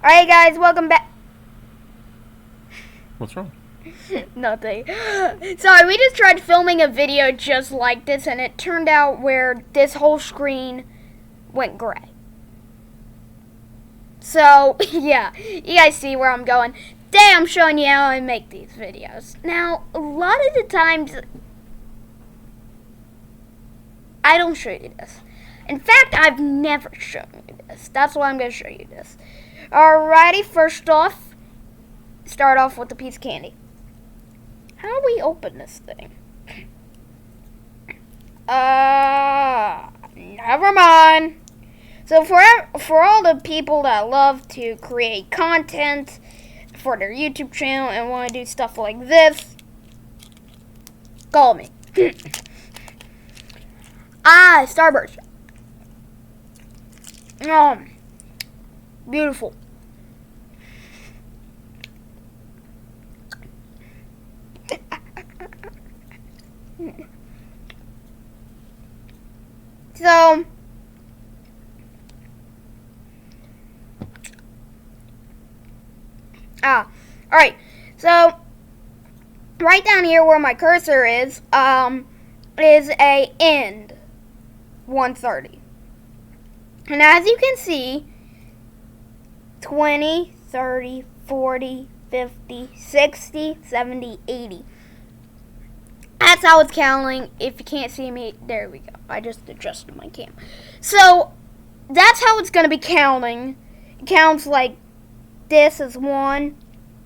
Alright guys, welcome back. What's wrong? Nothing. Sorry, we just tried filming a video just like this and it turned out where this whole screen went gray. So, yeah, you guys see where I'm going. Today I'm showing you how I make these videos. Now, a lot of the times, I don't show you this. In fact, I've never shown you this. That's why I'm going to show you this. Alrighty, first off, start off with a piece of candy. How do we open this thing? Never mind. So for all the people that love to create content for their YouTube channel and want to do stuff like this, call me. Starburst. Beautiful. So, alright, so, right down here where my cursor is a end 130. And as you can see, 20, 30, 40, 50, 60, 70, 80. That's how it's counting. If you can't see me, there we go. I just adjusted my cam. So, that's how it's going to be counting. It counts like this is 1,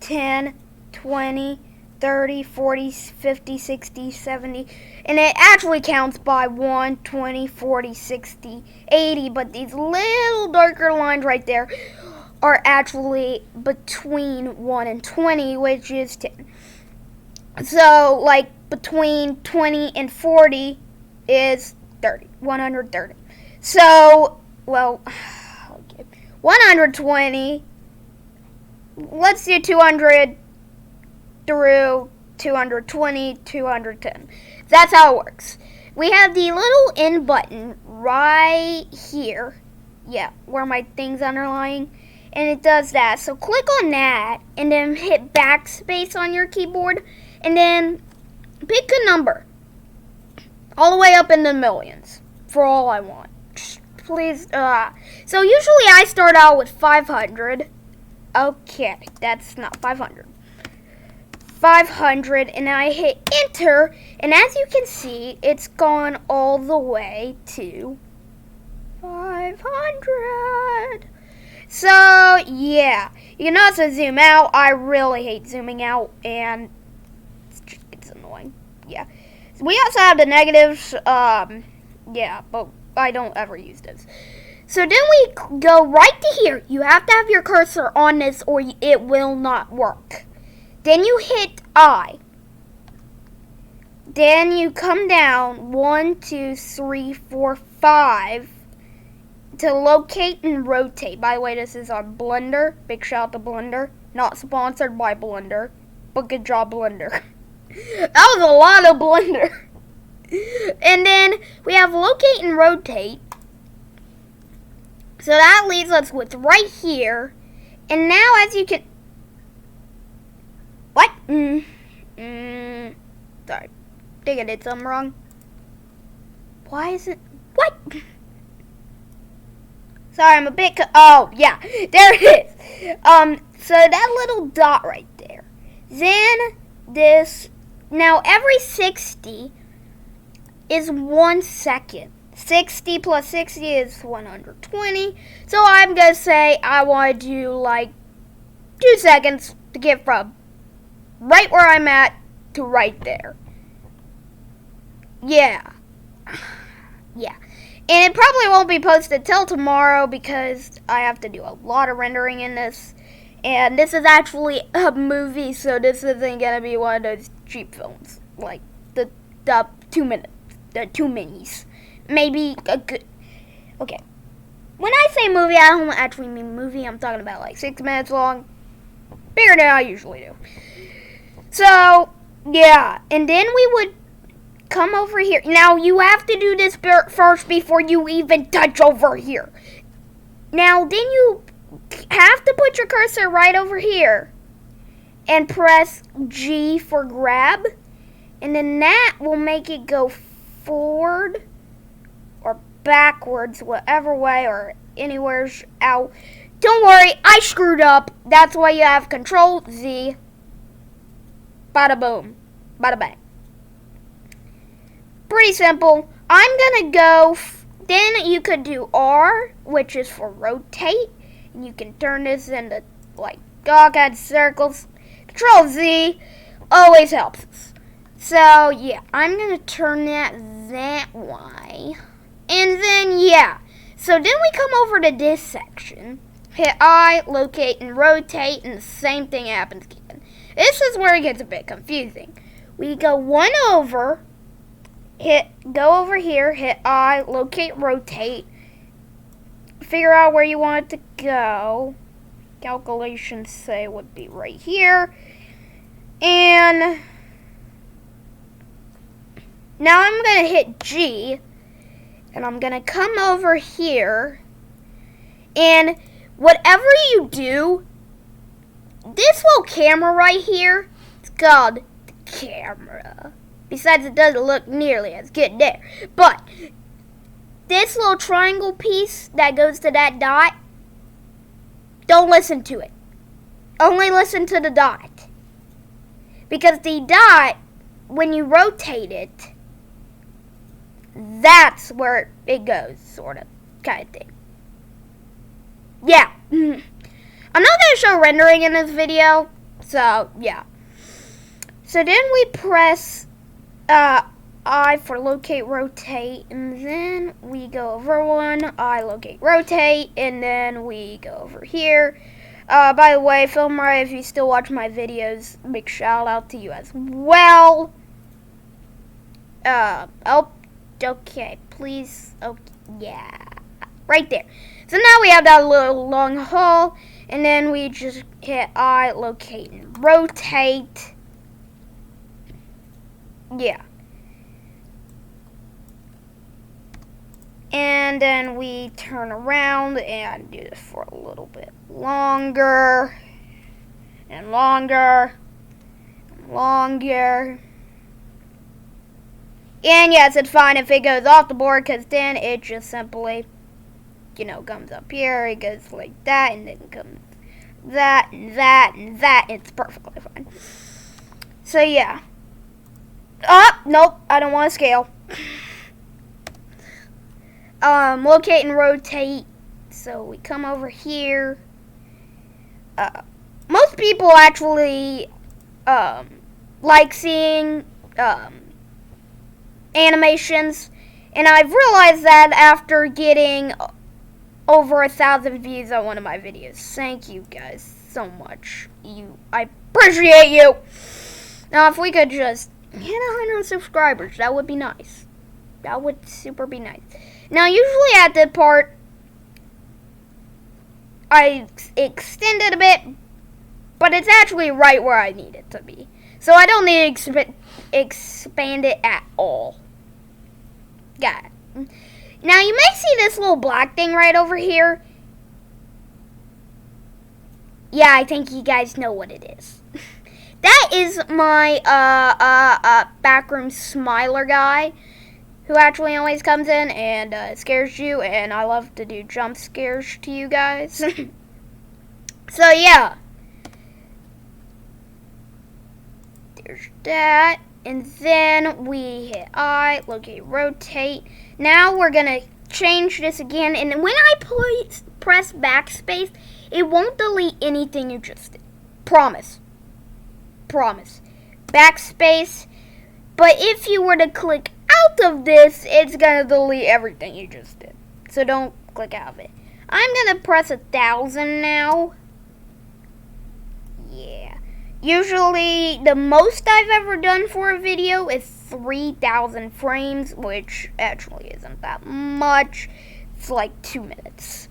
10, 20, 30, 40, 50, 60, 70. And it actually counts by 1, 20, 40, 60, 80. But these little darker lines right there are actually between 1 and 20, which is 10. So, like, between 20 and 40 is 30, 130. So, well, okay, 120, let's do 200 through 220, 210. That's how it works. We have the little end button right here, yeah, where my thing's underlying, and it does that. So click on that, and then hit backspace on your keyboard, and then pick a number, all the way up in the millions, for all I want. Just please, so usually I start out with 500. Okay, that's not 500. 500, and I hit enter, and as you can see, it's gone all the way to 500. So, yeah, you can also zoom out. I really hate zooming out, and it's annoying. Yeah. We also have the negatives, yeah, but I don't ever use this. So then we go right to here. You have to have your cursor on this or it will not work. Then you hit I. Then you come down 1, 2, 3, 4, 5 to locate and rotate. By the way, this is on Blender. Big shout out to Blender. Not sponsored by Blender, but good job, Blender. That was a lot of Blender. And then we have locate and rotate. So that leaves us with right here. And now as you can... What? Sorry. I think I did something wrong. Why is it... What? Sorry, I'm a bit... Oh, yeah. There it is. So that little dot right there. Then this... Now, every 60 is 1 second. 60 plus 60 is 120. So I'm going to say I want to do like 2 seconds to get from right where I'm at to right there. Yeah. Yeah. And it probably won't be posted till tomorrow because I have to do a lot of rendering in this. And this is actually a movie, so this isn't going to be one of those cheap films. Like the 2 minutes, the 2 minis. Maybe a good... Okay. When I say movie, I don't actually mean movie. I'm talking about like 6 minutes long. Bigger than I usually do. So, yeah. And then we would come over here. Now, you have to do this first before you even touch over here. Now, then you have to put your cursor right over here and press G for grab, and then that will make it go forward or backwards, whatever way or anywhere out. Don't worry, I screwed up. That's why you have Control Z. Bada boom, bada bang. Pretty simple. I'm gonna go, then you could do R, which is for rotate, and you can turn this into like God circles. Control Z always helps us. So yeah, I'm gonna turn that way, and then yeah. So then we come over to this section, hit I, locate, and rotate, and the same thing happens again. This is where it gets a bit confusing. We go one over, go over here, hit I, locate, rotate, figure out where you want it to go. Calculations say would be right here. And now I'm going to hit G, and I'm going to come over here, and whatever you do, this little camera right here, it's called the camera. Besides, it doesn't look nearly as good there. But this little triangle piece that goes to that dot, don't listen to it. Only listen to the dot. Because the dot, when you rotate it, that's where it goes, sort of, kind of thing. Yeah. I'm not going to show rendering in this video, so yeah. So then we press I for locate, rotate, and then we go over one, I, locate, rotate, and then we go over here. By the way, Filmray, if you still watch my videos, big shout out to you as well. Oh, okay, please, okay, yeah, right there. So now we have that little long hole, and then we just hit I, locate, and rotate. Yeah. And then we turn around and do this for a little bit longer, and longer, and longer. And yes, it's fine if it goes off the board, because then it just simply, comes up here, it goes like that, and then comes that, and that, and that. It's perfectly fine. So yeah. Oh, nope, I don't want to scale. Locate and rotate. So we come over here. Most people actually like seeing animations, and I've realized that after getting over 1,000 views on one of my videos. Thank you guys so much. I appreciate you. Now, if we could just hit 100 subscribers, that would be nice. That would super be nice. Now, usually at the part, I extend it a bit, but it's actually right where I need it to be. So I don't need to expand it at all. Got it. Now, you may see this little black thing right over here. Yeah, I think you guys know what it is. That is my backroom smiler guy, who actually always comes in and scares you, and I love to do jump scares to you guys. So yeah, there's that, and then we hit I, locate, rotate. Now we're gonna change this again, and when I press backspace, it won't delete anything you just did. Promise. Backspace. But if you were to click out of this, it's gonna delete everything you just did. So don't click out of it. I'm gonna press 1,000 now. Yeah. Usually the most I've ever done for a video is 3,000 frames, which actually isn't that much. It's like 2 minutes.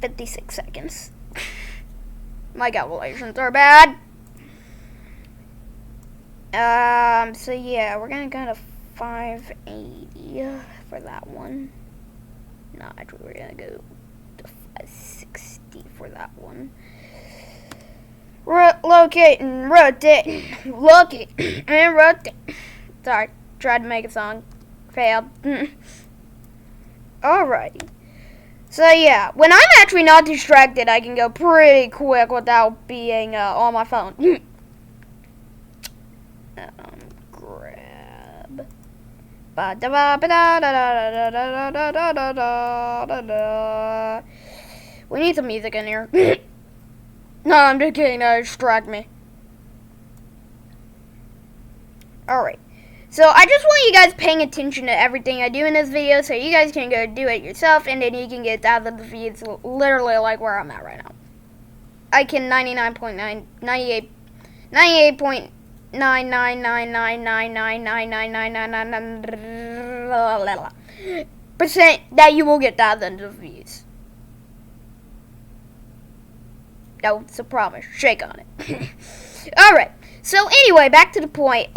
56 seconds. My calculations are bad. So yeah, we're gonna go to 580 for that one. No, actually, we're gonna go a 60 for that one. Locate and rotate. Locate and rotate. Sorry, tried to make a song. Failed. Alrighty. So yeah, when I'm actually not distracted, I can go pretty quick without being on my phone. Grab. We need some music in here. No, I'm just kidding. That distract me. Alright. So I just want you guys paying attention to everything I do in this video so you guys can go do it yourself and then you can get thousands of views literally like where I'm at right now. I can 98.99999999999% that you will get thousands of views. That's a promise. Shake on it. Alright. So anyway, back to the point.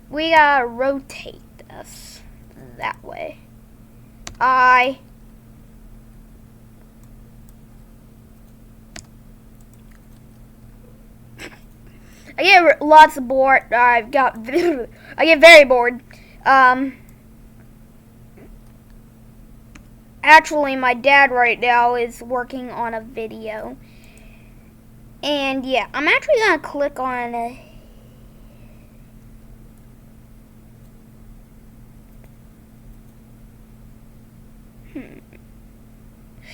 We gotta rotate this that way. I get lots of bored. I get very bored. Actually, my dad right now is working on a video. And yeah, I'm actually gonna click on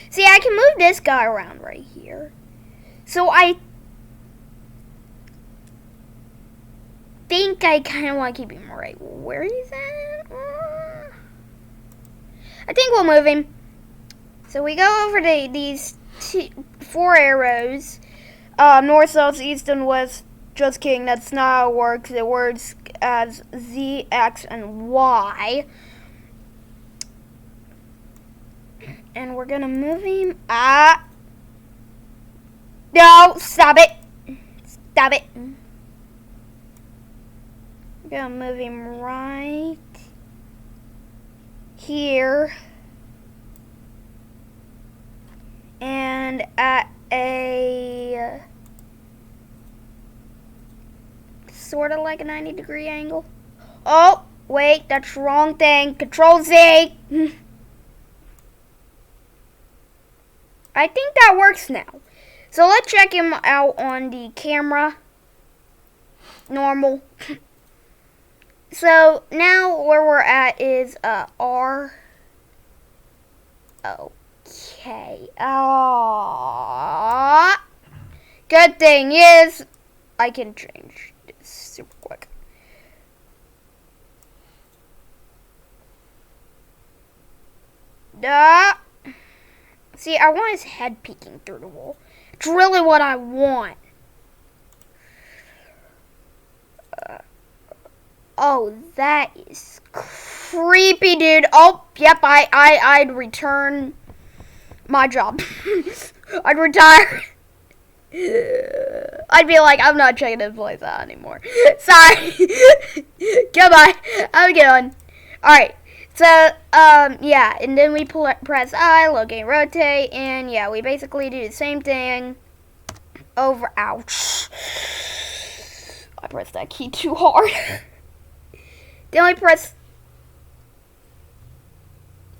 See, I can move this guy around right here. So I think I kind of want to keep him right where he's at. I think we'll move him. So we go over to these 4 arrows. North, south, east, and west. Just kidding, that's not how it works. It works as Z, X, and Y. And we're gonna move him. No, stop it. Stop it. We're gonna move him right here. And at a sort of like a 90-degree angle. Oh, wait, that's the wrong thing. Control Z. I think that works now. So let's check him out on the camera. Normal. So now where we're at is R. Okay. Good thing is I can change this super quick. See, I want his head peeking through the wall. It's really what I want. Oh, that is creepy, dude. Oh, yep, I'd return my job. I'd retire. I'd be like, I'm not checking this place out anymore. Sorry. Goodbye. Have a good one. Alright. So, yeah, and then we press I, locate, rotate, and yeah, we basically do the same thing over. Ouch. I pressed that key too hard. Then we press.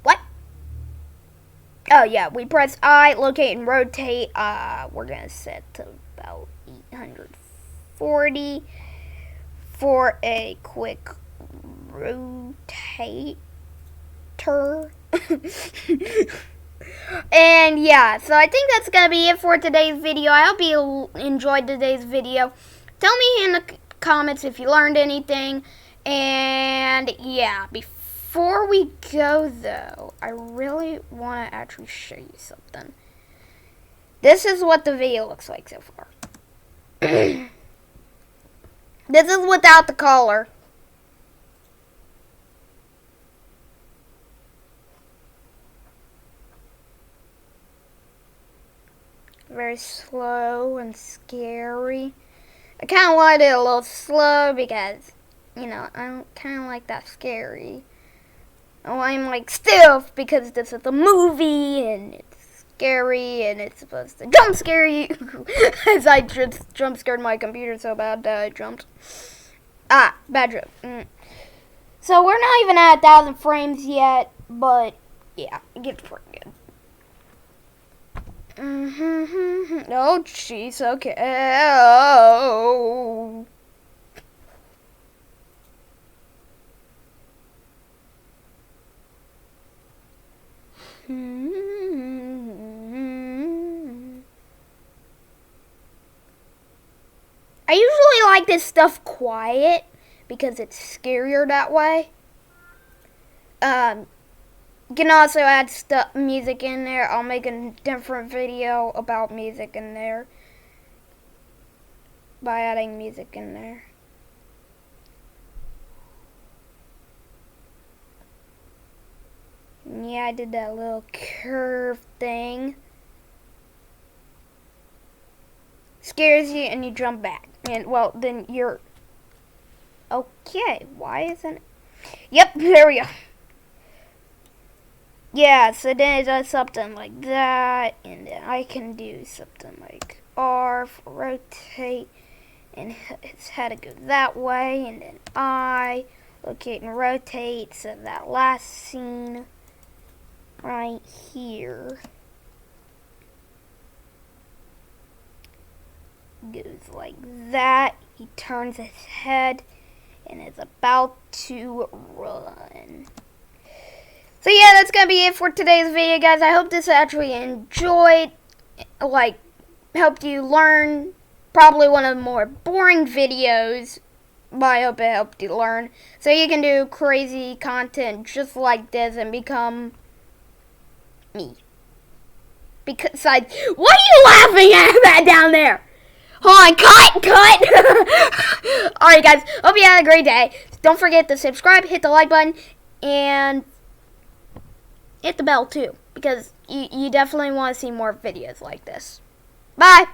What? Oh, yeah, we press I, locate, and rotate. We're gonna set to about 840 for a quick rotate. And yeah, so I think that's gonna be it for today's video. I hope you enjoyed today's video. Tell me in the comments if you learned anything. And yeah, before we go though, I really want to actually show you something. This is what the video looks like so far. This is without the collar. Very slow and scary. I kind of wanted it a little slow because, you know, I don't kind of like that scary. Oh, I'm like stiff because this is a movie and it's scary, and it's supposed to jump scare you. As I just jump scared my computer so bad that I jumped. Bad joke. So we're not even at 1,000 frames yet, but yeah, it gets pretty good. Oh, jeez, okay. Oh. I usually like this stuff quiet because it's scarier that way. You can also add music in there. I'll make a different video about music in there by adding music in there. And yeah, I did that little curve thing. Scares you and you jump back. And well, then you're okay. Why isn't it? Yep, there we go. Yeah, so then it does something like that, and then I can do something like R for rotate, and it's had to go that way, and then I locate and rotate, so that last scene right here goes like that. He turns his head and is about to run. So yeah, that's going to be it for today's video, guys. I hope this actually enjoyed, helped you learn. Probably one of the more boring videos, but I hope it helped you learn. So you can do crazy content just like this and become me. Besides, what are you laughing at that down there? Hold on, cut! Alright, guys, hope you had a great day. Don't forget to subscribe, hit the like button, and hit the bell too, because you definitely want to see more videos like this. Bye!